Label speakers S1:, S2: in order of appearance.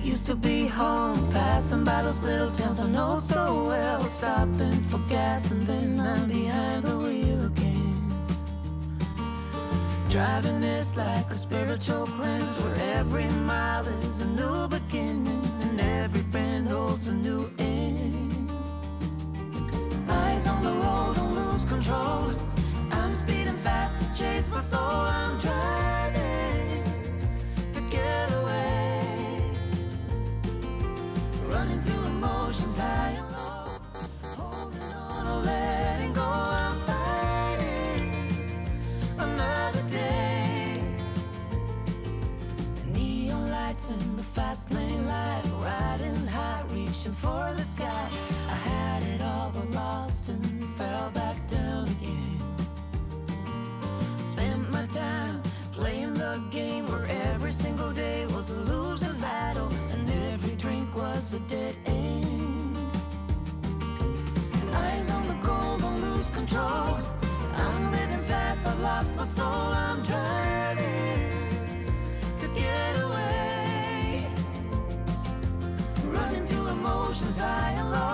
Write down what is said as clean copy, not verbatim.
S1: used to be home, passing by those little towns I know so well, stopping for gas and then I'm behind the wheel again. Driving is like a spiritual cleanse, where every mile is a new beginning and every bend holds a new end. Eyes on the road, don't lose control. I'm speeding fast to chase my soul. I'm driving to get away, running through emotions high and low, holding on or letting go. I'm fighting another day. The neon lights in the fast lane life, riding high, reaching for the sky. I had it all but lost and fell back down again. Spent my time playing the game where every single day was a losing battle and every drink was a dead end. Eyes on the goal, don't lose control. I'm living fast, I've lost my soul. I'm driving to get away, running through emotions high and low.